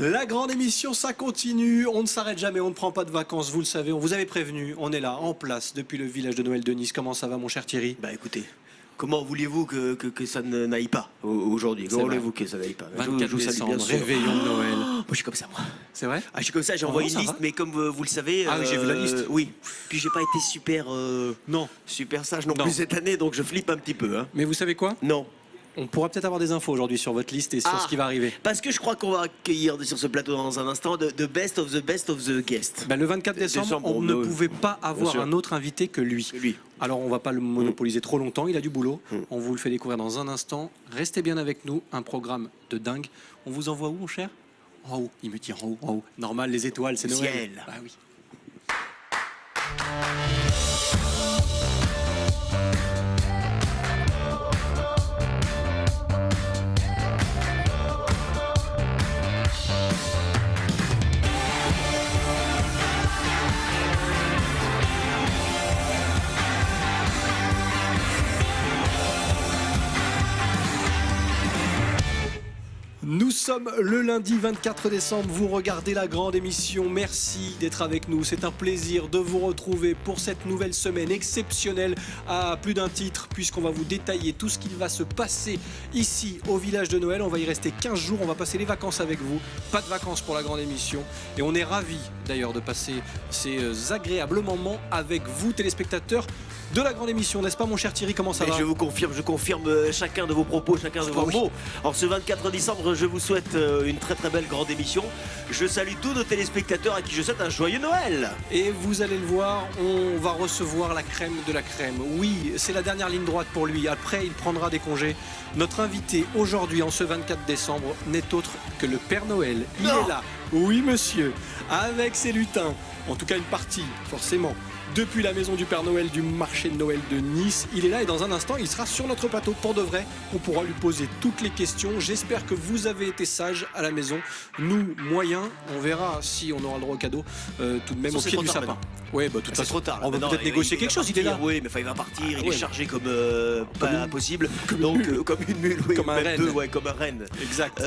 La grande émission, ça continue. On ne s'arrête jamais, on ne prend pas de vacances, vous le savez. On vous avait prévenu. On est là, en place, depuis le village de Noël de Nice. Comment ça va, mon cher Thierry? Bah écoutez, comment vouliez-vous que ça n'aille pas aujourd'hui? Comment voulez-vous que ça n'aille pas? 24 décembre, réveillon de Noël. Moi je suis comme ça, moi. C'est vrai? Ah, je suis comme ça, j'ai envoyé une liste, mais comme vous le savez... Ah oui, j'ai vu la liste. Oui, puis j'ai pas été super... Non. Super sage non plus cette année, donc je flippe un petit peu. Hein. Mais vous savez quoi? Non. On pourra peut-être avoir des infos aujourd'hui sur votre liste et sur ce qui va arriver. Parce que je crois qu'on va accueillir sur ce plateau dans un instant the best of the guest. Ben, le 24 décembre, on ne pouvait pas avoir un autre invité que lui. Alors on va pas le monopoliser trop longtemps, il a du boulot. On vous le fait découvrir dans un instant. Restez bien avec nous, un programme de dingue. On vous envoie où, mon cher? En haut, il me dit en haut, en haut. Normal, les étoiles, c'est Noël. Ciel. Bah oui. Nous sommes le lundi 24 décembre, vous regardez la grande émission, merci d'être avec nous, c'est un plaisir de vous retrouver pour cette nouvelle semaine exceptionnelle à plus d'un titre puisqu'on va vous détailler tout ce qu'il va se passer ici au village de Noël. On va y rester 15 jours, on va passer les vacances avec vous, pas de vacances pour la grande émission et on est ravis d'ailleurs de passer ces agréables moments avec vous téléspectateurs de la grande émission, n'est-ce pas mon cher Thierry? Comment ça va? Je confirme chacun de vos propos, chacun de vos mots. Alors ce 24 décembre, je vous souhaite une très très belle grande émission. Je salue tous nos téléspectateurs à qui je souhaite un joyeux Noël. Et vous allez le voir, on va recevoir la crème de la crème. Oui, c'est la dernière ligne droite pour lui. Après, il prendra des congés. Notre invité aujourd'hui, en ce 24 décembre, n'est autre que le Père Noël. Il est là. Oui, monsieur. Avec ses lutins. En tout cas, une partie, forcément. Depuis la maison du Père Noël du marché de Noël de Nice. Il est là et dans un instant, il sera sur notre plateau pour de vrai. On pourra lui poser toutes les questions. J'espère que vous avez été sages à la maison. Nous, moyens, on verra si on aura le droit au cadeau tout de même au pied du sapin. Oui, bah, tout c'est trop tard. On va peut-être négocier quelque chose, il est là. Oui, mais il va partir, il est chargé comme pas possible. Donc comme une mule, oui, comme un renne. Comme un renne. Exact.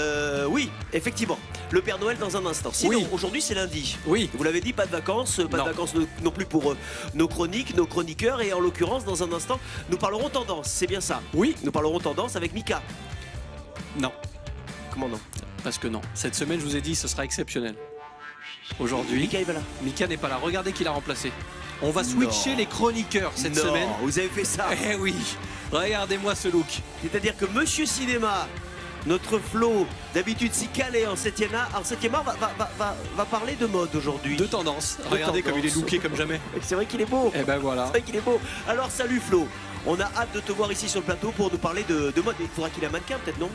Oui, effectivement. Le Père Noël dans un instant. Sinon, aujourd'hui c'est lundi. Oui. Vous l'avez dit, pas de vacances, pas de vacances non plus pour nos chroniques, nos chroniqueurs, et en l'occurrence, dans un instant, nous parlerons tendance, c'est bien ça? Oui. Nous parlerons tendance avec Mika. Non. Comment non? Parce que non. Cette semaine, je vous ai dit, ce sera exceptionnel. Aujourd'hui, Mika est pas là. Mika n'est pas là. Regardez qui l'a remplacé. On va switcher les chroniqueurs cette semaine. Vous avez fait ça? Eh oui. Regardez-moi ce look. C'est-à-dire que Monsieur Cinéma, notre Flo, d'habitude si calé en 7e art, va parler de mode aujourd'hui. De tendance. Regardez comme il est looké comme jamais. C'est vrai qu'il est beau. Et ben voilà. C'est vrai qu'il est beau. Alors salut Flo. On a hâte de te voir ici sur le plateau pour nous parler de mode. Il faudra qu'il ait un mannequin peut-être, non?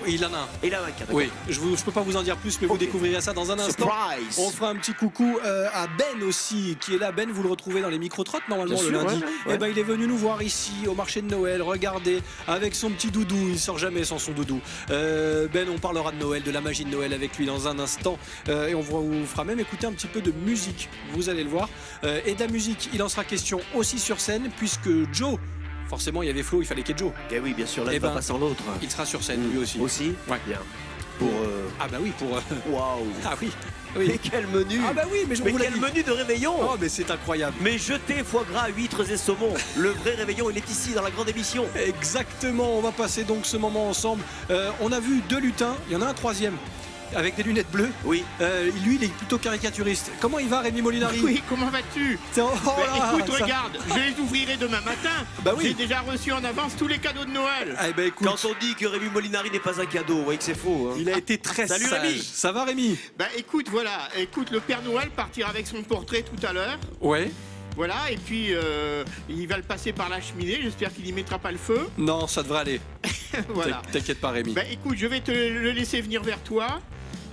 Il en a un. Il a un mannequin. Oui, je peux pas vous en dire plus, mais vous découvrirez ça dans un instant. Surprise. On fera un petit coucou à Ben aussi, qui est là. Ben, vous le retrouvez dans les micro-trottes normalement le lundi. Et ben il est venu nous voir ici au marché de Noël. Regardez, avec son petit doudou, il sort jamais sans son doudou. Ben, on parlera de Noël, de la magie de Noël avec lui dans un instant. Et on vous fera même écouter un petit peu de musique. Vous allez le voir. Et de la musique, il en sera question aussi sur scène, puisque Joe. Forcément, il y avait Flo, il fallait qu'il y ait Joe. Et oui, bien sûr, là, il va pas sans l'autre. Il sera sur scène, lui aussi. Aussi? Ouais. Bien. Pour. Ah, bah oui, pour. Waouh! Ah oui! Mais quel menu! Ah, bah oui, mais quel menu de réveillon! Oh, mais c'est incroyable! Mais jeter foie gras, huîtres et saumons. Le vrai réveillon, il est ici dans la grande émission. Exactement, on va passer donc ce moment ensemble. On a vu 2 lutins, il y en a un troisième. Avec des lunettes bleues. Oui. Lui, il est plutôt caricaturiste. Comment il va, Rémi Molinari? Oui, comment vas-tu? Écoute, regarde, je les ouvrirai demain matin. Bah oui. J'ai déjà reçu en avance tous les cadeaux de Noël. Eh ben, écoute. Quand on dit que Rémi Molinari n'est pas un cadeau, vous voyez que c'est faux. Hein. Il a été très Salut sage. Rémi. Ça va, Rémi? Bah écoute, voilà. Écoute, le Père Noël partira avec son portrait tout à l'heure. Ouais. Voilà, et puis il va le passer par la cheminée. J'espère qu'il y mettra pas le feu. Non, ça devrait aller. Voilà. T'inquiète pas, Rémi. Bah écoute, je vais te le laisser venir vers toi.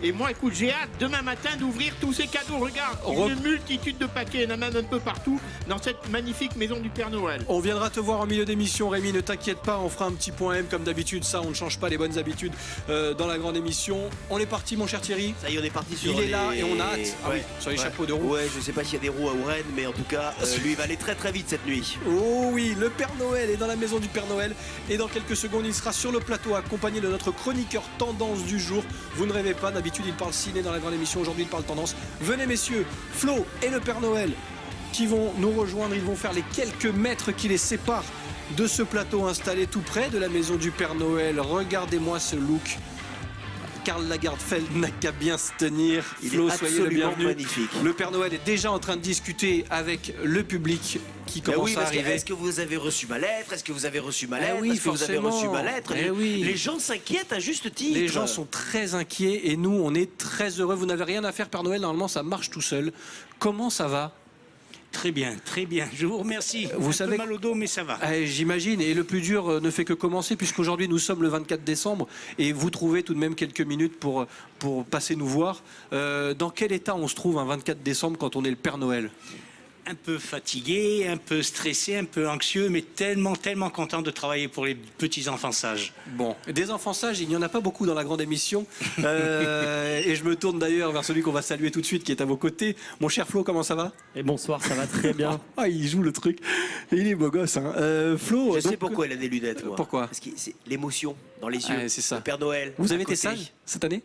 Et moi, écoute, j'ai hâte demain matin d'ouvrir tous ces cadeaux. Regarde, une multitude de paquets, il y en a même un peu partout dans cette magnifique maison du Père Noël. On viendra te voir en milieu d'émission, Rémi, ne t'inquiète pas, on fera un petit point M comme d'habitude. Ça, on ne change pas les bonnes habitudes dans la grande émission. On est parti, mon cher Thierry. Ça y est, on est parti sur Il est là et on a hâte. Ah oui, sur les chapeaux de roue. Ouais, je sais pas s'il y a des roues à Ourennes, mais en tout cas, lui, il va aller très très vite cette nuit. Oh oui, le Père Noël est dans la maison du Père Noël. Et dans quelques secondes, il sera sur le plateau accompagné de notre chroniqueur tendance du jour. Vous ne rêvez pas, d'habitude. D'habitude, il parle ciné dans la grande émission. Aujourd'hui, il parle tendance. Venez, messieurs, Flo et le Père Noël qui vont nous rejoindre. Ils vont faire les quelques mètres qui les séparent de ce plateau installé tout près de la maison du Père Noël. Regardez-moi ce look. Karl Lagerfeld n'a qu'à bien se tenir. Flo, soyez le bienvenu. Magnifique. Le Père Noël est déjà en train de discuter avec le public qui commence à arriver. Est-ce que vous avez reçu ma lettre? Est-ce que vous avez reçu ma lettre? Oui, Est-ce que vous avez reçu ma lettre? Oui. Les gens s'inquiètent à juste titre. Les gens sont très inquiets et nous, on est très heureux. Vous n'avez rien à faire, Père Noël. Normalement, ça marche tout seul. Comment ça va? Très bien, très bien. Je vous remercie. Vous Un savez peu mal au dos, mais ça va. J'imagine. Et le plus dur ne fait que commencer, puisqu'aujourd'hui, nous sommes le 24 décembre et vous trouvez tout de même quelques minutes pour passer nous voir. Dans quel état on se trouve un 24 décembre quand on est le Père Noël? Un peu fatigué, un peu stressé, un peu anxieux, mais tellement, tellement content de travailler pour les petits enfants sages. Bon, des enfants sages, il n'y en a pas beaucoup dans la grande émission. Et je me tourne d'ailleurs vers celui qu'on va saluer tout de suite, qui est à vos côtés. Mon cher Flo, comment ça va? Et bonsoir, ça va très bien. Ah, il joue le truc. Il est beau gosse, hein. Flo, Je sais donc, pourquoi il a des lunettes, moi. Pourquoi? Parce que c'est l'émotion dans les yeux. Ouais, c'est ça. Le Père Noël. Vous à avez été côté. sage cette année?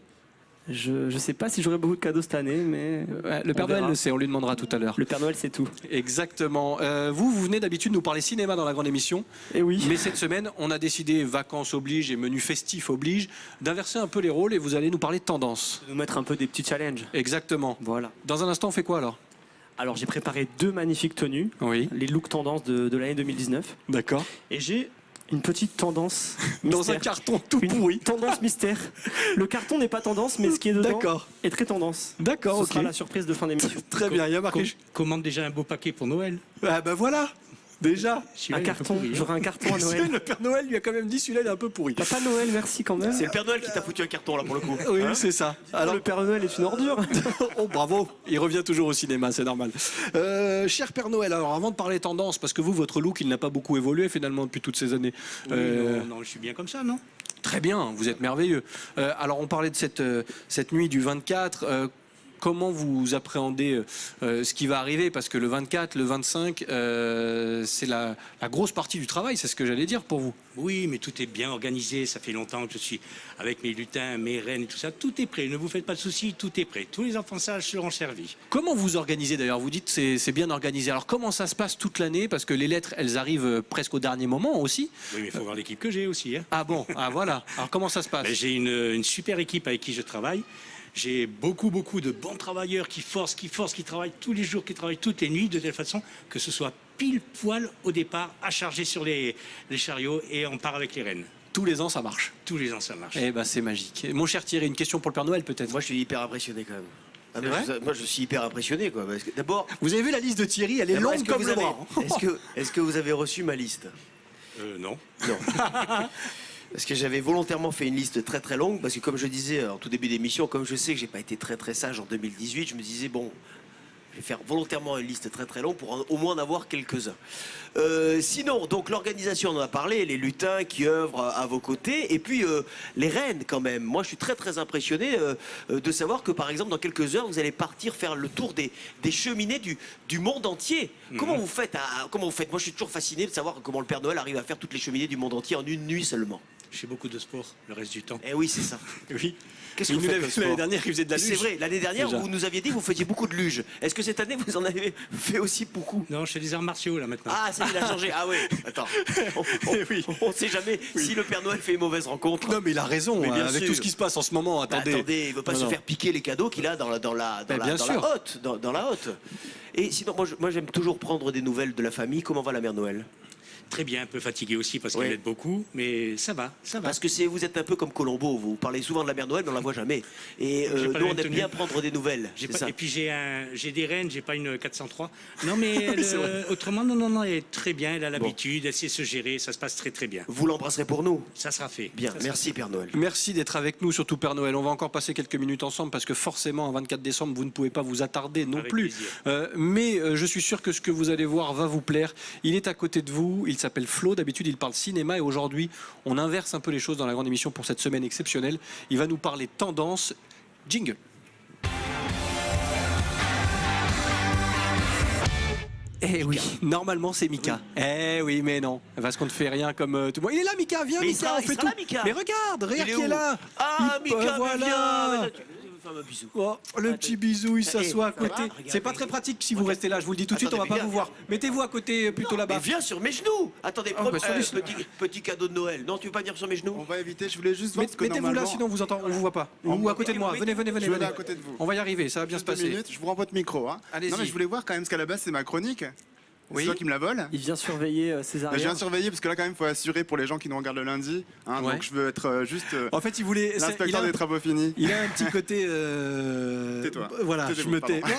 Je sais pas si j'aurai beaucoup de cadeaux cette année, mais Ouais, le Père Noël le sait, on lui demandera tout à l'heure. le Père Noël c'est tout. Exactement. Vous venez d'habitude nous parler cinéma dans la grande émission. Et oui. Mais cette semaine, on a décidé, vacances oblige et menu festif oblige, d'inverser un peu les rôles et vous allez nous parler de tendance. Nous mettre un peu des petits challenges. Exactement. Voilà. Dans un instant, on fait quoi alors? Alors j'ai préparé 2 magnifiques tenues, Oui. les looks tendances de l'année 2019. D'accord. Et j'ai une petite tendance Dans mystère. un carton tout Une pourri. tendance mystère. Le carton n'est pas tendance, mais ce qui est dedans D'accord. est très tendance. D'accord, Ce ok. sera la surprise de fin d'émission. Très bien, il y a marqué. Commande déjà un beau paquet pour Noël. Ah ben voilà, déjà. Celui-là, Un il est un peu carton, pourri, hein. j'aurai un carton à Noël. Le Père Noël lui a quand même dit celui-là il est un peu pourri. Papa Noël, merci quand même. C'est le Père Noël qui t'a foutu un carton là pour le coup. Oui, Hein? c'est ça. Alors, Le Père Noël est une ordure. oh bravo, il revient toujours au cinéma, c'est normal. Cher Père Noël, alors avant de parler tendance, parce que vous, votre look, il n'a pas beaucoup évolué finalement depuis toutes ces années. Oui, non, je suis bien comme ça, non? Très bien, vous êtes merveilleux. Alors on parlait de cette nuit du 24. Comment vous appréhendez ce qui va arriver? Parce que le 24, le 25, c'est la grosse partie du travail, c'est ce que j'allais dire pour vous. Oui, mais tout est bien organisé. Ça fait longtemps que je suis avec mes lutins, mes reines et tout ça. Tout est prêt. Ne vous faites pas de soucis, tout est prêt. Tous les enfants sages seront servis. Comment vous organisez d'ailleurs? Vous dites c'est bien organisé. Alors comment ça se passe toute l'année? Parce que les lettres, elles arrivent presque au dernier moment aussi. Oui, mais il faut voir l'équipe que j'ai aussi, hein. Ah bon, ah voilà. Alors comment ça se passe? Ben, j'ai une super équipe avec qui je travaille. J'ai beaucoup de bons travailleurs qui travaillent tous les jours, qui travaillent toutes les nuits, de telle façon que ce soit pile poil au départ à charger sur les chariots et on part avec les rennes. Tous les ans, ça marche. Tous les ans, ça marche. Eh ben c'est magique. Mon cher Thierry, une question pour le Père Noël peut-être? Moi je suis hyper impressionné quand même. Ah, C'est mais vrai moi je suis hyper impressionné quoi. Parce que d'abord, Vous avez vu la liste de Thierry? Elle est d'abord, longue comme le bras. est-ce que vous avez reçu ma liste? Non. Non. Parce que j'avais volontairement fait une liste très très longue, parce que comme je disais en tout début d'émission, comme je sais que j'ai pas été très très sage en 2018, je me disais bon, je vais faire volontairement une liste très très longue pour au moins en avoir quelques-uns. Sinon, donc l'organisation, on en a parlé, les lutins qui œuvrent à vos côtés, et puis les reines quand même. Moi, je suis très très impressionné de savoir que par exemple dans quelques heures, vous allez partir faire le tour des cheminées du monde entier. Comment vous faites comment vous faites? Moi, je suis toujours fasciné de savoir comment le Père Noël arrive à faire toutes les cheminées du monde entier en une nuit seulement. Je fais beaucoup de sport le reste du temps. Eh oui, c'est ça. Oui. Qu'est-ce que vous faites comme sport? L'année dernière, il faisait de la luge. C'est vrai, l'année dernière, Déjà. vous nous aviez dit que vous faisiez beaucoup de luge. Est-ce que cette année, vous en avez fait aussi beaucoup? Non, je fais des arts martiaux là maintenant. Ah, ça, il a changé. Ah oui, attends. On ne sait jamais si le Père Noël fait une mauvaise rencontre. Non, mais il a raison. Mais bien Avec sûr. tout ce qui se passe en ce moment, Bah, attendez. attendez, il ne veut pas Non, se non. faire piquer les cadeaux qu'il a dans bien sûr. la hotte. Et sinon, moi j'aime toujours prendre des nouvelles de la famille. Comment va la mère Noël? Très bien, un peu fatigué aussi parce Ouais. qu'elle aide beaucoup, mais ça va, ça va. Parce que vous êtes un peu comme Colombo, vous parlez souvent de la mère Noël, mais on la voit jamais. Et J'ai nous, pas la on même aime tenue. bien prendre des nouvelles. J'ai c'est pas- ça. et puis j'ai des reines, j'ai pas une 403. Non mais elle, autrement non, elle est très bien, elle a l'habitude, elle sait se gérer, ça se passe très très bien. Vous l'embrasserez pour nous. Ça sera fait. Bien, Ça sera merci Père Noël. Merci d'être avec nous, surtout Père Noël. On va encore passer quelques minutes ensemble parce que forcément, un 24 décembre, vous ne pouvez pas vous attarder non Avec plus. plaisir. Mais je suis sûr que ce que vous allez voir va vous plaire. Il est à côté de vous, il s'appelle Flo. D'habitude, il parle cinéma et aujourd'hui, on inverse un peu les choses dans la grande émission pour cette semaine exceptionnelle. Il va nous parler tendance. Jingle. Eh oui, normalement c'est Mika. Eh oui, mais non, parce qu'on ne fait rien comme tout le monde. Il est là, Mika, viens, Mais il Mika, sera- on il fait sera tout. là, Mika. Mais regarde Il est qui est où? là. Ah, Mika, mais voilà. viens. fameux bisou. Oh, le petit bisou, il s'assoit à ça va côté. Regarde, C'est pas très pratique si vous restez là, je vous le dis tout de suite, on va Attendez, pas mais vous voir. Mettez-vous à côté plutôt Mais là-bas. viens sur mes genoux. Attendez, Ah, bah, sur les- petit cadeau de Noël. Non, tu veux pas venir sur mes genoux? On va éviter, je voulais juste voir ce que Mettez-vous là, normalement... sinon on vous voit pas. Ou à côté de moi. Venez, venez, venez. Je vais aller venez. à côté de vous. On va y arriver, ça va bien se Juste 2 passer. minutes, je vous rends votre micro. Hein. Allez-y. Non mais je voulais voir quand même, parce qu'à la base c'est ma chronique. Oui. C'est toi qui me la vole. Il vient surveiller ses Bah, je arrières. viens surveiller parce que là quand même il faut assurer pour les gens qui nous regardent le lundi. Hein, Ouais. Donc je veux être juste En fait, il voulait. il l'inspecteur a un- des travaux finis. Il a un petit côté. Tais-toi. Voilà, je Taisez-vous, me tais. pardon.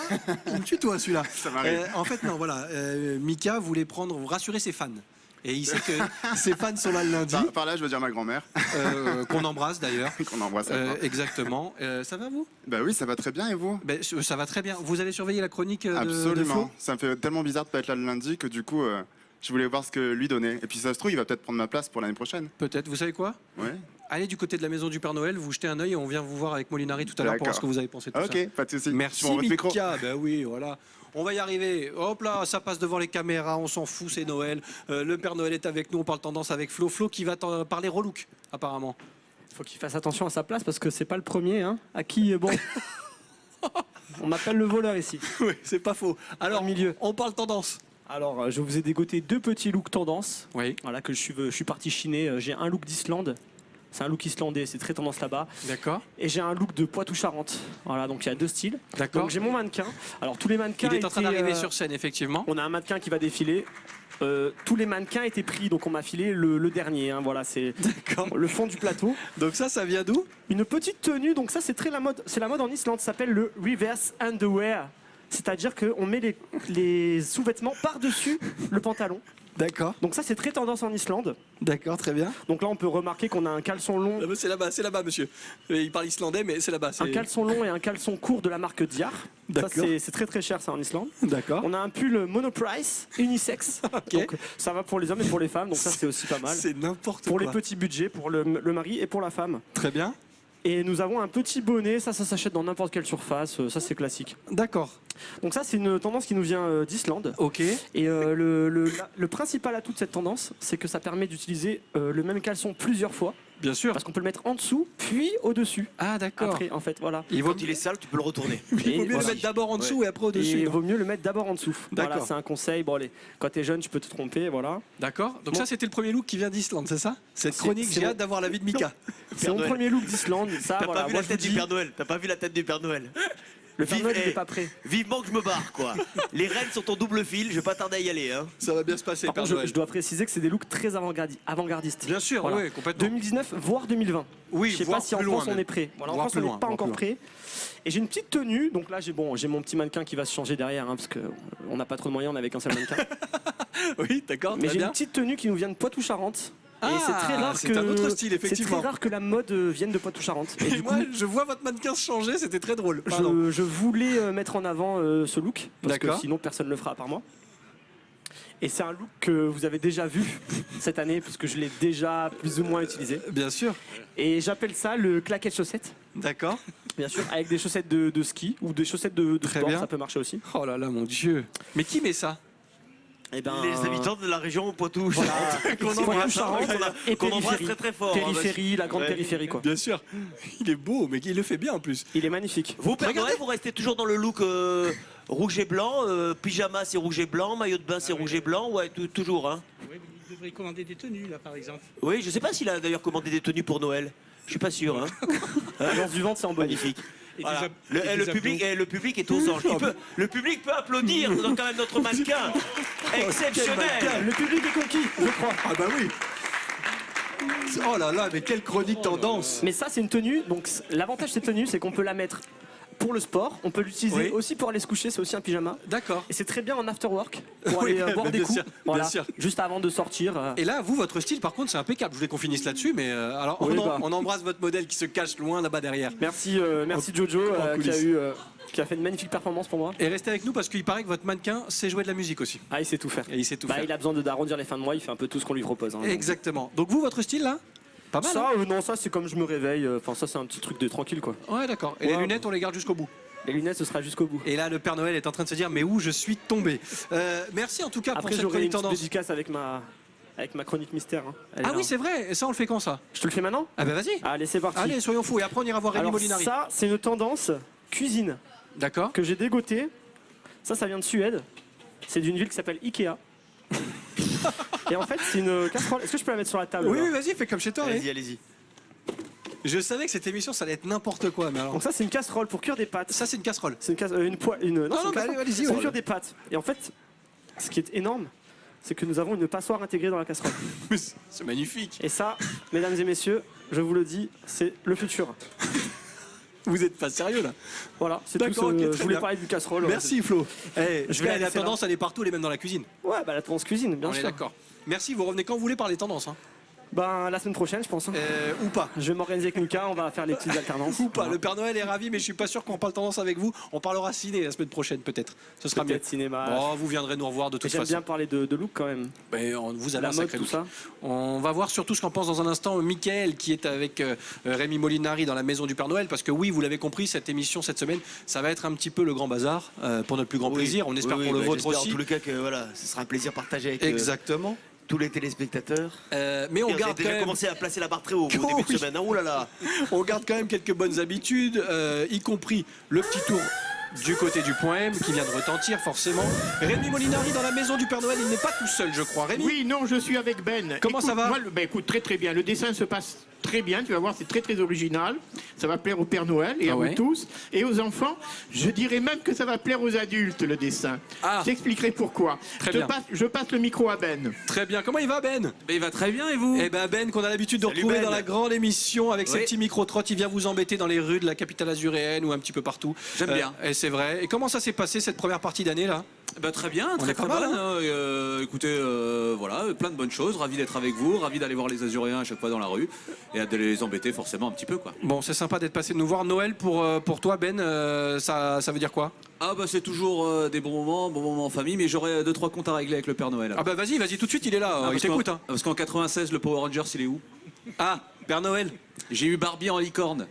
Il me tue toi celui-là. Ça m'arrive. En fait, non, voilà. Mika voulait rassurer ses fans. Et il sait que ses fans sont là le lundi, Par là je veux dire ma grand-mère, qu'on embrasse d'ailleurs. qu'on embrasse. à fort. Exactement. Ça va vous? Bah oui, ça va très bien et vous? Ben, ça va très bien. Vous allez surveiller la chronique de Flo? Absolument. Ça me fait tellement bizarre de pas être là le lundi que du coup je voulais voir ce que lui donnait. Et puis ça se trouve il va peut-être prendre ma place pour l'année prochaine. Peut-être. Vous savez quoi? Ouais. Allez du côté de la maison du Père Noël, vous jetez un œil et on vient vous voir avec Molinari tout à l'heure pour voir ce que vous avez pensé de tout ça. Ok, pas de soucis. Merci Je vous rends votre micro. Mika. Ben oui, voilà. On va y arriver. Hop là, ça passe devant les caméras, on s'en fout, c'est Noël. Le Père Noël est avec nous, on parle tendance avec Flo. Flo qui va parler relook, apparemment. Faut qu'il fasse attention à sa place parce que c'est pas le premier. Hein, à qui, bon. On m'appelle le voleur ici. Oui, c'est pas faux. Alors, Au milieu. on parle tendance. Alors, je vous ai dégoté 2 petits looks tendance. Oui, Voilà, que je suis parti chiner. J'ai un look d'Islande. C'est un look islandais, c'est très tendance là-bas. d'accord. Et j'ai un look de Poitou-Charentes. Voilà, donc il y a 2 styles. D'accord. Donc j'ai mon mannequin. Alors tous les mannequins. Il est en train étaient, d'arriver sur scène, effectivement. On a un mannequin qui va défiler. Tous les mannequins étaient pris, donc on m'a filé le dernier. Hein, voilà, c'est D'accord. le fond du plateau. Donc ça vient d'où? Une petite tenue, donc ça c'est très la mode. C'est la mode en Islande, ça s'appelle le reverse underwear. C'est-à-dire qu'on met les sous-vêtements par-dessus le pantalon. D'accord. Donc ça c'est très tendance en Islande. D'accord, très bien. Donc là on peut remarquer qu'on a un caleçon long. C'est là-bas, monsieur. Il parle islandais, mais c'est là-bas. Un caleçon long et un caleçon court de la marque Diar. Ça, D'accord. c'est très très cher ça en Islande. D'accord. On a un pull monoprice, unisex. Ok. Donc ça va pour les hommes et pour les femmes, donc ça c'est aussi pas mal. C'est n'importe quoi. Pour les petits budgets, pour le mari et pour la femme. Très bien. Et nous avons un petit bonnet, ça s'achète dans n'importe quelle surface, ça c'est classique. D'accord. Donc ça c'est une tendance qui nous vient d'Islande. Ok. Et le principal atout de cette tendance, c'est que ça permet d'utiliser le même caleçon plusieurs fois, Bien sûr. parce qu'on peut le mettre en dessous, puis au-dessus. Ah, d'accord. Après, en fait, voilà. Il vaut, Quand il est sale, tu peux le retourner. il vaut Et mieux voilà. le mettre d'abord en dessous et après Et au-dessus. il non? vaut mieux le mettre d'abord en dessous. D'accord. Voilà, c'est un conseil. Bon, allez, quand t'es jeune, tu peux te tromper, voilà. D'accord. Donc Bon. ça, c'était le premier look qui vient d'Islande, c'est ça? Cette C'est- chronique, c'est j'ai mon- hâte d'avoir l'avis de Mika. C'est mon Noël. premier look d'Islande. Ça, T'as voilà. pas vu Moi, la je vous tête du dis, Père Noël? T'as pas vu la tête du Père Noël? le Père Vive- Noël, il eh, n'est pas prêt. Vivement que je me barre, quoi. Les reines sont en double fil, je vais pas tarder à y aller. Hein. Ça va bien se passer, Par Père contre, Noël. je dois préciser que c'est des looks très avant-gardistes. Bien sûr, Voilà. oui, complètement. 2019, voire 2020. Oui, Je sais voire pas si en plus France loin, on même. est prêt. Voilà, en Voire France plus on loin, n'est pas voire encore plus prêt. Et j'ai une petite tenue, donc là j'ai mon petit mannequin qui va se changer derrière, hein, parce qu'on n'a pas trop de moyens, on est avec un seul mannequin. Oui, d'accord, Mais très j'ai bien. une petite tenue qui nous vient de Poitou-Charentes. Ah, et c'est très rare c'est que un autre style, c'est très effectivement. rare que la mode vienne de Poitou-Charentes. Et Et du moi, coup, je vois votre mannequin se changer, c'était très drôle. Pardon. je voulais mettre en avant ce look, parce que D'accord. sinon personne ne le fera à part moi. Et c'est un look que vous avez déjà vu cette année, puisque je l'ai déjà plus ou moins utilisé. Bien sûr. Et j'appelle ça le claquet de chaussettes. D'accord. Bien sûr, avec des chaussettes de ski ou des chaussettes de Très sport, bien. ça peut marcher aussi. Oh là là, mon Dieu. Mais qui met ça? Et ben, Les habitants de la région Poitou. voilà, Qu'on Poitou- embrasse, Charentes et qu'on embrasse périphérie. très très fort. hein, Périphérie, la grande Ouais. périphérie quoi. Bien sûr. Il est beau, mais il le fait bien en plus. Il est magnifique. Vous, Père Regardez. Noël, vous restez toujours dans le look rouge et blanc, pyjama c'est rouge et blanc, maillot de bain c'est rouge et blanc, ouais, toujours. Hein. Oui, mais il devrait commander des tenues, là, par exemple. Oui, je sais pas s'il a d'ailleurs commandé des tenues pour Noël. Je suis pas sûr. Hein. L'annonce du ventre c'est en bonif. Magnifique. Et Voilà. des Le, ab- et le des public, abdos. le public est aux anges. Le public peut applaudir dans quand même notre mannequin. Exceptionnel. Le public est conquis, je crois. Ah bah oui. Oh là là, mais quelle chronique tendance. Mais ça c'est une tenue, donc l'avantage de cette tenue c'est qu'on peut la mettre pour le sport, on peut l'utiliser Oui. aussi pour aller se coucher, c'est aussi un pyjama. D'accord. Et c'est très bien en after work pour Oui, aller bah, boire des bien coups. sûr, bien Voilà, sûr. juste avant de sortir. Et là, vous, votre style, par contre, c'est impeccable. Je voulais qu'on finisse là-dessus, mais alors, Oui, on, bah. on embrasse votre modèle qui se cache loin là-bas derrière. Merci Jojo en coulisses. qui a fait une magnifique performance pour moi. Et restez avec nous parce qu'il paraît que votre mannequin sait jouer de la musique aussi. Ah il sait tout faire. Et il sait tout Bah, faire. il a besoin d'arrondir les fins de mois, il fait un peu tout ce qu'on lui propose. Hein. Exactement. Donc vous, votre style là, pas mal. Ça, non, ça c'est comme je me réveille. Enfin, ça c'est un petit truc de tranquille quoi. Hein ouais, d'accord. Et les Ouais. lunettes, on les garde jusqu'au bout. Les lunettes, ce sera jusqu'au bout. Et là, le Père Noël est en train de se dire, mais où je suis tombé. Merci en tout cas Après, pour cette j'aurai chronique une petite tendance. dédicace avec avec ma chronique mystère. Hein. Elle est Ah là, oui, hein. c'est vrai. Et ça, on le fait quand ça? Je te le fais maintenant? Ah bah vas-y. Allez, c'est parti. Allez, soyons fous. Et après, on ira voir Rémi Alors Molinari. ça, c'est une tendance cuisine D'accord. que j'ai dégotée. Ça vient de Suède. C'est d'une ville qui s'appelle Ikea. Et en fait, c'est une casserole. Est-ce que je peux la mettre sur la table Oui, là oui, vas-y, fais comme chez toi. oui. Allez-y, allez-y. Je savais que cette émission, ça allait être n'importe quoi. Mais alors, Donc ça, c'est une casserole pour cuire des pâtes. ça, c'est une casserole. C'est une poêle. Non, Non, c'est une bah, casserole. allez-y, C'est pour ouais. cuire des pâtes. Et en fait, ce qui est énorme, c'est que nous avons une passoire intégrée dans la casserole. C'est magnifique. Et ça, mesdames et messieurs, je vous le dis, c'est le futur. Vous êtes pas sérieux là? Voilà, c'est tout. D'accord, ok, Je très voulais bien. parler du casserole. Merci Flo. Eh, Je vais la la laisser là. tendance, elle est partout, elle est même dans la cuisine. Ouais, bah la tendance cuisine, bien On est sûr. d'accord. Merci, vous revenez quand vous voulez par les tendances. Hein. Ben la semaine prochaine, je pense. Hein. Ou pas. Je vais m'organiser avec Mika, on va faire les petites alternances. Ou pas. Voilà. Le Père Noël est ravi, mais je suis pas sûr qu'on parle tendance avec vous. On parlera ciné la semaine prochaine, peut-être. Ce sera mieux. Peut-être cinéma. Oh, vous viendrez nous revoir de Mais toute j'aime façon. bien parler de look quand même. Mais vous avez La un mode, sacré tout look. ça. On va voir surtout ce qu'en pense dans un instant Mickaël qui est avec Rémi Molinari dans la maison du Père Noël. Parce que oui, vous l'avez compris, cette émission cette semaine, ça va être un petit peu le grand bazar pour notre plus grand plaisir. On espère pour le vôtre j'espère aussi. En tous les cas que voilà, ce sera un plaisir partagé avec Exactement. tous les téléspectateurs. Mais on Vous avez garde quand déjà même. commencé à placer la barre très haut au début Oh, de oui. semaine. Hein, ouh là là. On garde quand même quelques bonnes habitudes, y compris le petit tour du côté du point M qui vient de retentir forcément. Rémi Molinari dans la maison du Père Noël, il n'est pas tout seul je crois. Rémi, Oui, non, je suis avec Ben. Comment Écoute, ça va moi, écoute, très très bien. Le dessin se passe très bien. Tu vas voir, c'est très très original. Ça va plaire au Père Noël et Ah à ouais. vous tous. Et aux enfants, je dirais même que ça va plaire aux adultes, le dessin. Ah. J'expliquerai pourquoi. Très bien. Je passe le micro à Ben. très bien. Comment il va Ben? Il va très bien et vous? Eh ben Ben qu'on a l'habitude de Salut, retrouver Ben. dans la grande émission avec ses Oui. petits micro-trottes, il vient vous embêter dans les rues de la capitale azuréenne ou un petit peu partout. J'aime bien. Et c'est vrai. Et comment ça s'est passé cette première partie d'année là? Très bien, est très pas très mal, bonne. Écoutez, voilà, plein de bonnes choses. Ravi d'être avec vous, ravi d'aller voir les Azuréens à chaque fois dans la rue et de les embêter forcément un petit peu quoi. Bon, c'est sympa d'être passé de nous voir. Noël pour toi Ben, ça veut dire quoi? Ah c'est toujours des bons moments en famille, mais j'aurais 2-3 comptes à régler avec le Père Noël. Ah bah vas-y tout de suite, il est là, il parce t'écoute. qu'en- Hein. Parce qu'en 96, le Power Rangers, il est où? Ah, Père Noël, J'ai eu Barbie en licorne.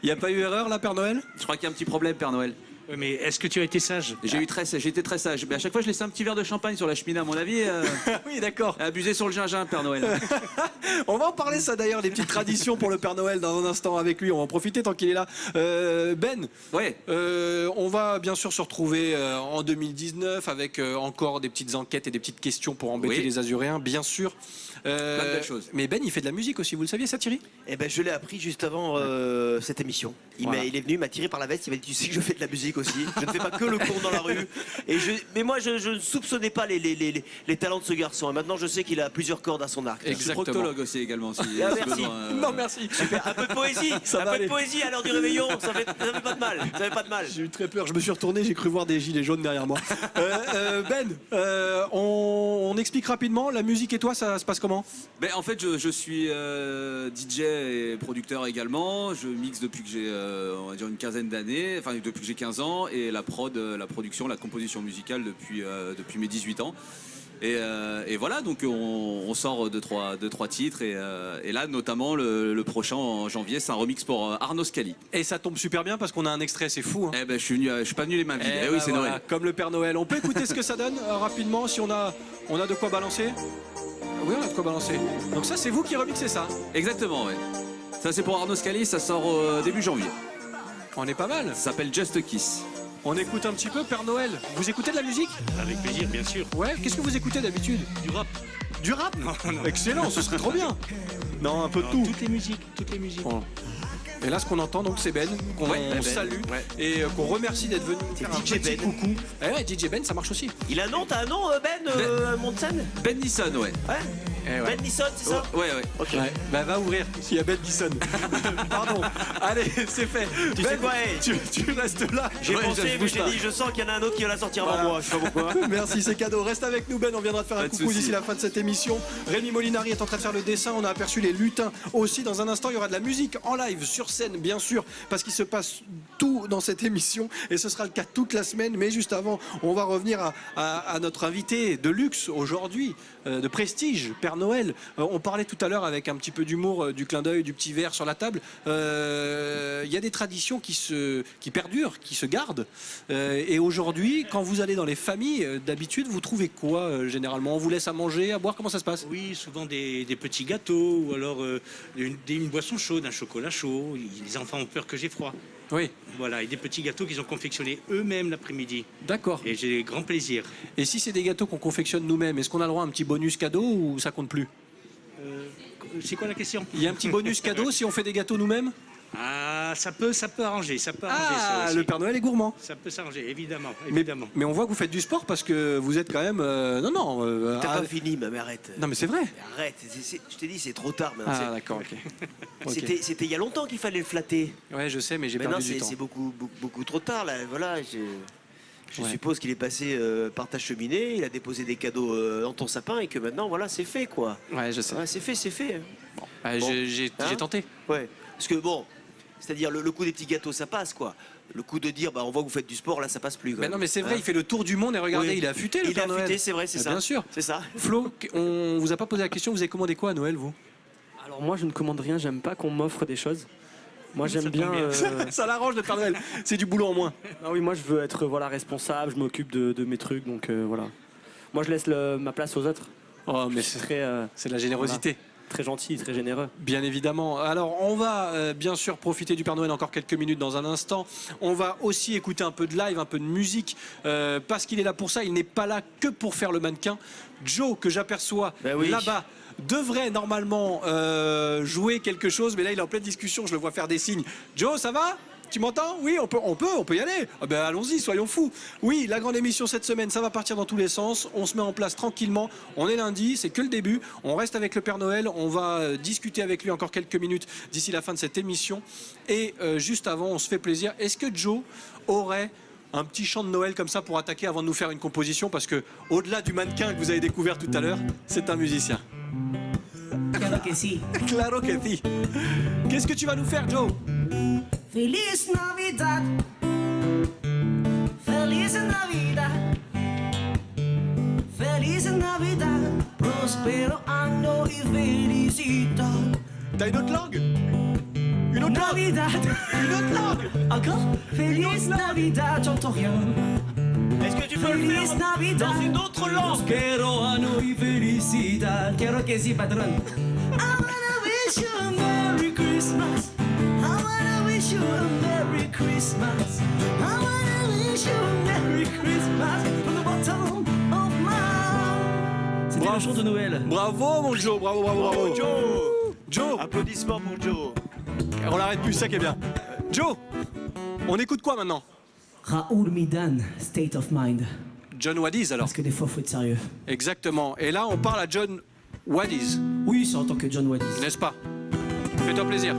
il n'y a pas eu erreur là Père Noël? Je crois qu'il y a un petit problème, Père Noël. Oui, mais est-ce que tu as été sage? J'ai été très sage. Mais à chaque fois, je laissais un petit verre de champagne sur la cheminée. À mon avis, Oui d'accord. abusé sur le gingembre, Père Noël. On va en parler ça d'ailleurs, les petites traditions pour le Père Noël dans un instant avec lui. On va en profiter tant qu'il est là. Ben, Ouais. on va bien sûr se retrouver en 2019 avec encore des petites enquêtes et des petites questions pour embêter Oui. les Azuréens, bien sûr. Plein de belles choses. Mais Ben, il fait de la musique aussi, vous le saviez ça Thierry? Eh ben, je l'ai appris juste avant cette émission. Voilà. Il est venu, il m'a tiré par la veste, il m'a dit tu sais que je fais de la musique aussi. Je ne fais pas que le con dans la rue. Mais moi, je ne soupçonnais pas les talents de ce garçon. Et maintenant, je sais qu'il a plusieurs cordes à son arc. Je suis Exactement. proctologue aussi également. Si Ah, si merci. besoin, Non merci. Un peu de poésie, Ça va aller. à l'heure du réveillon, ça fait pas de mal. Ça fait pas de mal. J'ai eu très peur, je me suis retourné, j'ai cru voir des gilets jaunes derrière moi. Ben, on explique rapidement, la musique et toi, ça se passe comment? En fait, je suis DJ et producteur également. Je mixe depuis que j'ai, on va dire, une quinzaine d'années, enfin depuis que j'ai 15 ans, et la production, la composition musicale depuis mes 18 ans. Et voilà, donc on sort deux, trois titres, et là, notamment, le prochain en janvier, c'est un remix pour Arnaud Scali. Et ça tombe super bien parce qu'on a un extrait, c'est fou. Hein. Je suis pas venu les mains vides. Eh Oui, ben c'est voilà, Noël. comme le Père Noël. On peut écouter ce que ça donne rapidement si on a de quoi balancer. Oui, on a de quoi balancer. Donc ça, c'est vous qui remixez ça. Exactement, ouais. Ça, c'est pour Arnaud Scali, ça sort début janvier. On est pas mal. Ça s'appelle Just a Kiss. On écoute un petit peu Père Noël. Vous écoutez de la musique? Avec plaisir, bien sûr. Ouais. Qu'est-ce que vous écoutez d'habitude? Du rap. Du rap? Non. Excellent, ce serait trop bien. Non, un peu de Non, tout. toutes les musiques, toutes les musiques. Bon. Et là, ce qu'on entend, donc, c'est Ben, qu'on Ben. salue Ouais. et qu'on remercie d'être venu nous faire un DJ petit Ben. coucou. Eh ouais, DJ Ben, ça marche aussi. Il a un nom, t'as un nom, Ben, un nom de scène? Ben Nisson, ouais. Ouais. Eh ouais. Ben Nisson, c'est ça? Ouais. Ok. Ouais. Bah va ouvrir, s'il y a Ben qui sonne. Pardon. Allez, c'est fait. Tu sais quoi, hey, tu restes là. J'ai Ouais, pensé, je mais bouge j'ai pas. dit, je sens qu'il y en a un autre qui va la sortir Voilà. avant moi, je sais pas pourquoi. Merci, c'est cadeau. Reste avec nous Ben, on viendra te faire un Pas de coucou soucis. d'ici la fin de cette émission. Rémi Molinari est en train de faire le dessin, on a aperçu les lutins aussi. Dans un instant, il y aura de la musique en live, sur scène, bien sûr, parce qu'il se passe tout dans cette émission et ce sera le cas toute la semaine. Mais juste avant, on va revenir à notre invité de luxe aujourd'hui, de prestige, Père Père Noël. On parlait tout à l'heure avec un petit peu d'humour du clin d'œil, du petit verre sur la table. Il y a des traditions qui perdurent, qui se gardent. Et aujourd'hui, quand vous allez dans les familles, d'habitude, vous trouvez quoi généralement? On vous laisse à manger, à boire? Comment ça se passe? Oui, souvent des petits gâteaux ou alors une boisson chaude, un chocolat chaud. Les enfants ont peur que j'ai froid. Oui, Voilà, et des petits gâteaux qu'ils ont confectionnés eux-mêmes l'après-midi. d'accord. Et j'ai grand plaisir. Et si c'est des gâteaux qu'on confectionne nous-mêmes, est-ce qu'on a le droit à un petit bonus cadeau ou ça compte plus? C'est quoi la question? Il y a un petit bonus cadeau si on fait des gâteaux nous-mêmes? Ah, ça peut arranger, ça peut arranger Ah, ça aussi. le Père Noël est gourmand. Ça peut s'arranger, évidemment, Mais, évidemment. mais on voit que vous faites du sport parce que vous êtes quand même... non. T'as pas fini, mais arrête. Non, mais c'est vrai. Mais arrête, je t'ai dit, c'est trop tard maintenant. Ah, d'accord, ok. Ok. C'était il y a longtemps qu'il fallait le flatter. Ouais, je sais, mais j'ai Maintenant, perdu du temps. c'est beaucoup trop tard. Là. Voilà, je Ouais. suppose qu'il est passé par ta cheminée, il a déposé des cadeaux dans ton sapin et que maintenant, voilà, c'est fait, quoi. Ouais, je sais. Ouais, c'est fait. Ouais, Bon. j'ai Hein tenté. Ouais. Parce que bon, c'est-à-dire le coup des petits gâteaux, ça passe, quoi. Le coup de dire, bah, on voit que vous faites du sport, là, ça passe plus. Mais non, mais c'est vrai, Hein il fait le tour du monde et regardez, Oui. il est affûté le Il est Père Noël. affûté, c'est vrai, c'est Ah, ça. Bien sûr. C'est ça. Flo, on vous a pas posé la question, vous avez commandé quoi à Noël, vous? Alors moi, je ne commande rien, j'aime pas qu'on m'offre des choses. Moi, j'aime bien... Ça l'arrange le Père Noël. C'est du boulot en moins. Ah oui, moi, je veux être responsable, je m'occupe de mes trucs, donc voilà. Moi, je laisse ma place aux autres. Oh, mais Je suis très, c'est de la générosité. très gentil, très généreux. Bien évidemment. Alors, on va bien sûr profiter du Père Noël encore quelques minutes dans un instant. On va aussi écouter un peu de live, un peu de musique, parce qu'il est là pour ça. Il n'est pas là que pour faire le mannequin. Joe, que j'aperçois Ben oui. là-bas, devrait normalement jouer quelque chose, mais là, il est en pleine discussion. Je le vois faire des signes. Joe, ça va ? Tu m'entends? Oui, on peut y aller. Ah ben allons-y, soyons fous. Oui, la grande émission cette semaine, ça va partir dans tous les sens. On se met en place tranquillement. On est lundi, c'est que le début. On reste avec le Père Noël. On va discuter avec lui encore quelques minutes d'ici la fin de cette émission. Et juste avant, on se fait plaisir. Est-ce que Joe aurait un petit chant de Noël comme ça pour attaquer avant de nous faire une composition? Parce que au-delà du mannequin que vous avez découvert tout à l'heure, c'est un musicien. Claro que sí. Claro que sí. Qu'est-ce que tu vas nous faire, Joe? Feliz Navidad. Feliz Navidad. Feliz Navidad. Prospero anno y felicidad. T'as une autre langue? Une autre langue? Navidad. Une autre langue? Encore? Feliz Navidad. J'entends rien. Est-ce que tu peux le Feliz faire Navidad. dans une autre langue? Prospero anno y felicidad. Quiero que sí, patrón. I wanna wish you a Merry Christmas. I wanna wish you a Merry Christmas. I wanna wish you a Merry Christmas from the bottom of my heart. C'était le chant de Noël. Bravo mon Joe, bravo. Joe, Applaudissements pour Joe. on l'arrête plus, ça qui est bien. Joe, on écoute quoi maintenant? Raoul Midan, State of Mind. John Waddies alors. Parce que des fois, faut être sérieux. Exactement. Et là, on parle à John Waddies, Oui, c'est en tant que John Waddies. n'est-ce pas? Fais-toi plaisir.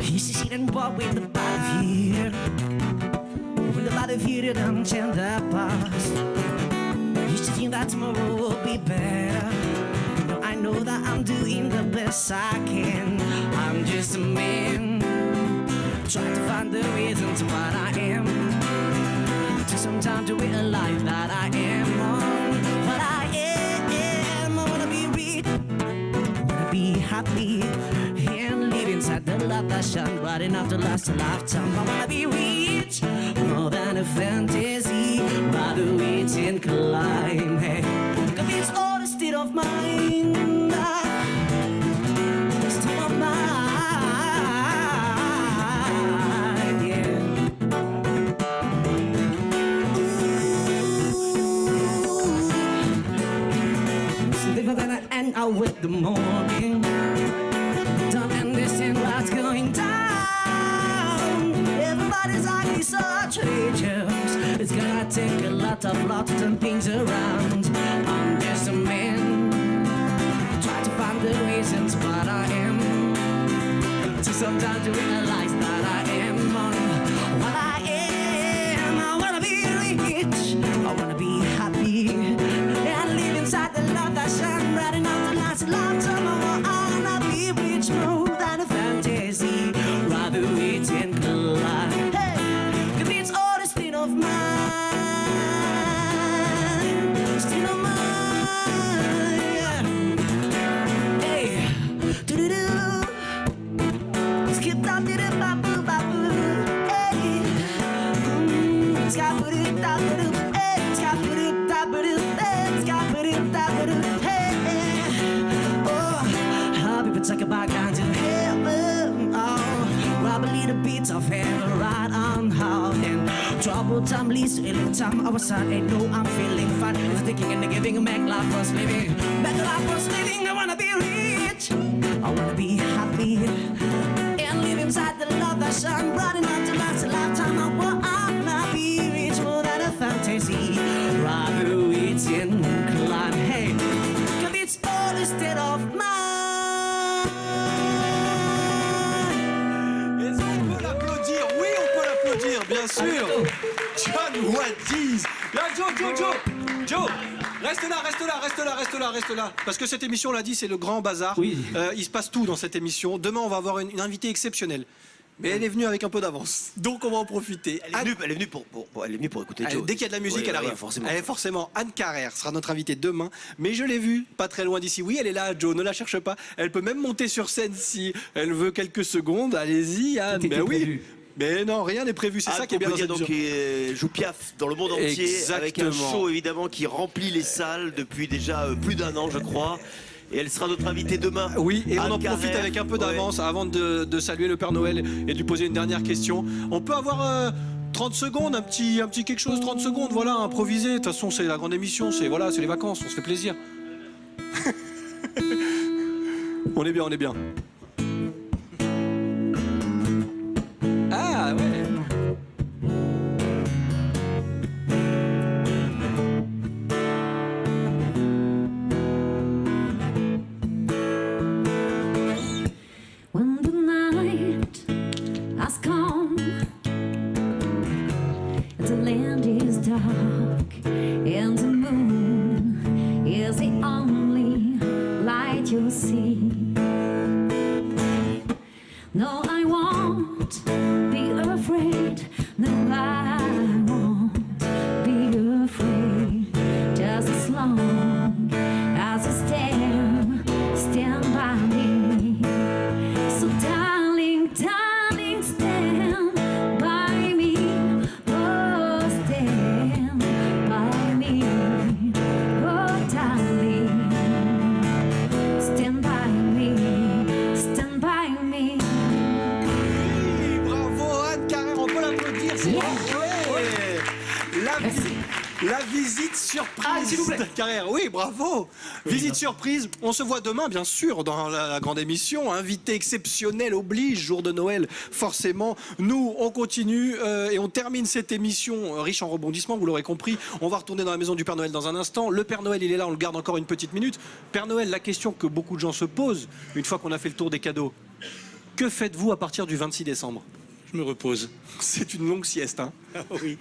Used to sit and walk with the battlefield. With the battlefield and tender past. Used to think that tomorrow will be better. Now I know that I'm doing the best I can. I'm just a man. Trying to find the reason to what I am. Took some time to realize that I am on what I am. I wanna be rich. Wanna be happy and live inside the love that shines bright enough to last a lifetime. I wanna be rich, more than a fantasy, rather reach and climb. Hey, 'cause it's all a state of mind. State of mind, yeah. So different than I end out with the morning. Don't understand what's going down. Everybody's acting so outrageous. It's gonna take a lot of love to turn things around. I'm just a man. Try to find the reasons what I am. Take some time to realize that I am on what I am. I wanna be rich. I wanna be happy. And live inside the love that shines bright enough to last a lifetime. I wanna be rich more than a fantasy. Rather rich and collide. Hey, 'cause it's all a state of take it back down to heaven. Oh, I believe the beats of heaven right on hard. And trouble time leads to ill time. Our side ain't no, I'm feeling fine. I'm thinking and giving back life first living. Back life first living. I wanna be rich. I wanna be happy. And live inside the love that shine bright enough to last a lifetime. I wanna be rich more than a fantasy. Rather it's inclined. Hey, cause it's all instead of mine. Est-ce qu'on peut l'applaudir? Oui, on peut l'applaudir, bien sûr. John Wadiz. Là, Joe, reste là. Parce que cette émission, on l'a dit, c'est le grand bazar. Oui. Il se passe tout dans cette émission. Demain, on va avoir une invitée exceptionnelle. Mais elle est venue avec un peu d'avance. Donc, on va en profiter. Elle est venue pour écouter Joe. Dès qu'il y a de la musique, Oui, elle arrive. ouais, forcément. Elle est forcément. Anne Carrère sera notre invitée demain. Mais je l'ai vue pas très loin d'ici. Oui, elle est là, Joe. Ne la cherche pas. Elle peut même monter sur scène si elle veut quelques secondes. Allez-y, Anne. Tout était Ben oui. prévu. Mais non, rien n'est prévu. C'est ça qui est bien dans cette donc émission. qui joue Piaf dans le monde entier avec un Exactement. show évidemment qui remplit les salles depuis déjà plus d'un an, je crois. Et elle sera notre invitée demain. Oui, et on Anne en profite Carrère. avec un peu d'avance avant de saluer le Père Noël et de lui poser une dernière question. On peut avoir 30 secondes, un petit quelque chose, 30 secondes, voilà, improviser. De toute façon, c'est la grande émission, c'est les vacances, on se fait plaisir. On est bien. Ah ouais. When the night has come and the land is dark and the moon is the only light you'll see. No, I won't be afraid. No, I won't be afraid. Just as long as you stand by me. So darling, stand by me. Oh, stand by me. Oh, darling, stand by me. Stand by me. Oui, bravo Anne Carrère, on peut l'applaudir, c'est ouais. La visite surprise s'il vous plaît. d'Anne Carrère, oui, bravo. Visite surprise, on se voit demain bien sûr dans la grande émission, invité exceptionnel oblige, jour de Noël forcément. Nous on continue et on termine cette émission riche en rebondissements, vous l'aurez compris. On va retourner dans la maison du Père Noël dans un instant. Le Père Noël il est là, on le garde encore une petite minute. Père Noël, la question que beaucoup de gens se posent une fois qu'on a fait le tour des cadeaux, que faites-vous à partir du 26 décembre? Je me repose. C'est une longue sieste, hein. Ah oui.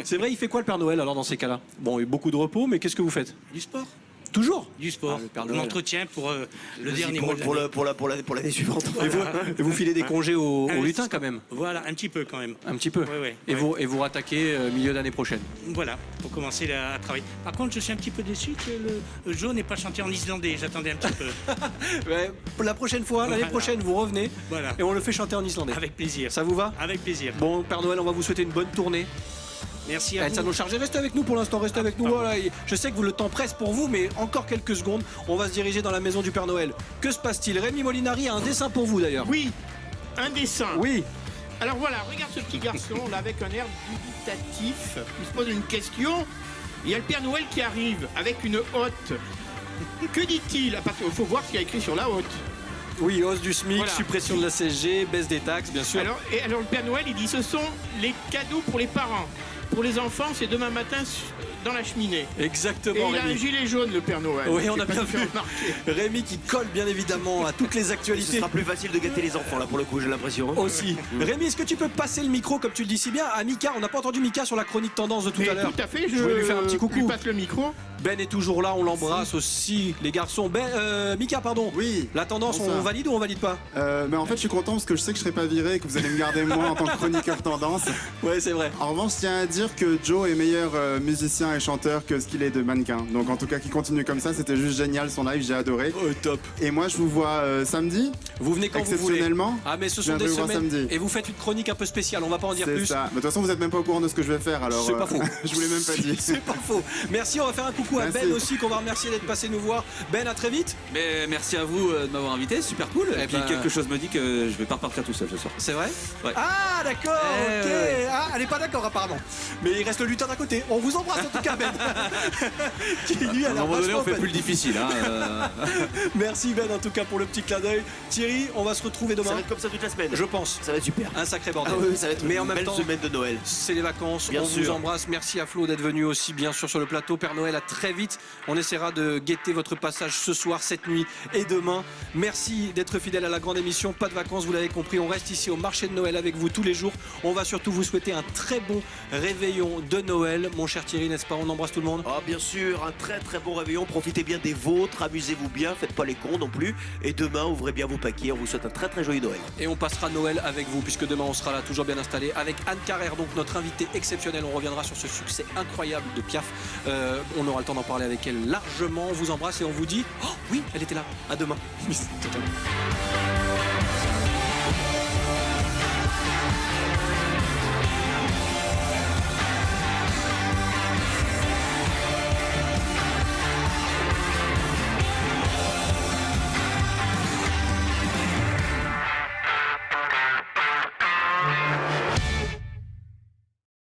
C'est vrai, il fait quoi le Père Noël alors dans ces cas-là? Bon, il y a beaucoup de repos, mais qu'est-ce que vous faites? Du sport. Toujours? Du sport. Ah, le Père On Noël. entretient pour le dernier pour, mois de l'année. pour l'année suivante. Et vous filez des congés aux lutins quand même? Voilà, un petit peu quand même. Un petit peu. Ouais, Et ouais. vous rattaquez milieu d'année prochaine. Voilà, pour commencer à travailler. Par contre, je suis un petit peu déçu que le Joe n'ait pas chanté en islandais. J'attendais un petit peu. Ouais, pour la prochaine fois, l'année Voilà. prochaine, vous revenez Voilà. et on le fait chanter en islandais. Avec plaisir. Ça vous va? Avec plaisir. Bon, Père Noël, on va vous souhaiter une bonne tournée. Merci à Ça vous. nous charge. Restez avec nous pour l'instant, restez avec nous. Voilà. Je sais que le temps presse pour vous, mais encore quelques secondes, on va se diriger dans la maison du Père Noël. Que se passe-t-il? Rémi Molinari a un dessin pour vous d'ailleurs. Oui, un dessin. Oui. Alors voilà, regarde ce petit garçon là avec un air dubitatif. Il se pose une question. Il y a le Père Noël qui arrive avec une hotte. Que dit-il? Parce qu'il faut voir ce qu'il y a écrit sur la hotte. Oui, hausse du SMIC, Voilà. suppression de la CSG, baisse des taxes, bien sûr. Alors le Père Noël, il dit ce sont les cadeaux pour les parents. Pour les enfants, c'est demain matin dans la cheminée. Et Exactement, il a un Rémi. gilet jaune, le Père Noël. Oui, Je on sais a pas bien si tu vu. as remarqué. Rémi qui colle bien évidemment à toutes les Ce actualités. sera plus facile de gâter les enfants là pour le coup, j'ai l'impression. hein. Aussi. Rémi, est-ce que tu peux passer le micro, comme tu le dis si bien, à Mika? On n'a pas entendu Mika sur la chronique tendance de tout Mais à l'heure. tout à fait, Je voulais lui faire un petit coucou. lui passe le micro. Ben est toujours là, on l'embrasse aussi, les garçons. Mika, pardon. Oui. La tendance, Bonsoir. on valide ou on valide pas? Mais en fait, je suis content parce que je sais que je serai pas viré et que vous allez me garder moi en tant que chroniqueur tendance. Ouais, c'est vrai. En revanche, je tiens à dire que Joe est meilleur musicien musicien et chanteur que ce qu'il est de mannequin. Donc en tout cas, qu'il continue comme ça, c'était juste génial son live, j'ai adoré. Oh, top. Et moi, je vous vois samedi. Vous venez quand vous voulez. Exceptionnellement. Ah mais ce Je sont viendrai des vous voir semaines samedi. et vous faites une chronique un peu spéciale, on va pas en dire C'est plus. ça. Mais de toute façon, vous n'êtes même pas au courant de ce que je vais faire, alors C'est pas faux. je vous l'ai même pas dit. C'est pas faux. Merci, on va faire un coucou à Merci. Ben aussi qu'on va remercier d'être passé nous voir. Ben, à très vite. Mais merci à vous de m'avoir invité, super cool. Eh Et puis ben- quelque chose me dit que je vais pas repartir tout seul ce soir. C'est vrai? Ouais. Ah d'accord, Eh, ok. ouais. Ah, elle est pas d'accord apparemment. Mais il reste le lutin d'à côté. On vous embrasse en tout cas Ben. Qui lui a À un l'air moment donné, on vachement fait fun. plus le difficile. Hein, Merci Ben en tout cas pour le petit clin d'œil. Thierry, on va se retrouver Ça demain. va être comme ça toute la semaine. Je pense. Ça va être super. Un sacré bordel. Ah oui, ça va être Mais en une même belle temps, semaine de Noël. c'est les vacances. Bien on vous sûr. embrasse. Merci à Flo d'être venu aussi, bien sûr, sur le plateau. Père Noël, à très vite. On essaiera de guetter votre passage ce soir, cette nuit et demain. Merci d'être fidèle à la grande émission. Pas de vacances, vous l'avez compris. On reste ici au marché de Noël avec vous tous les jours. On va surtout vous souhaiter un très bon réveillon de Noël. Mon cher Thierry, n'est-ce pas? On embrasse tout le monde. Ah, bien sûr, un très très bon réveillon. Profitez bien des vôtres, amusez-vous bien, faites pas les cons non plus. Et demain, ouvrez bien vos paquets. On vous souhaite un très très joyeux Noël. Et on passera Noël avec vous, puisque demain on sera là, toujours bien installé, avec Anne Carrère, donc notre invitée exceptionnelle. On reviendra sur ce succès incroyable de Piaf. On aura le temps d'en parler avec elle largement. On vous embrasse et on vous dit, oh oui, elle était là. À demain. Ciao, ciao.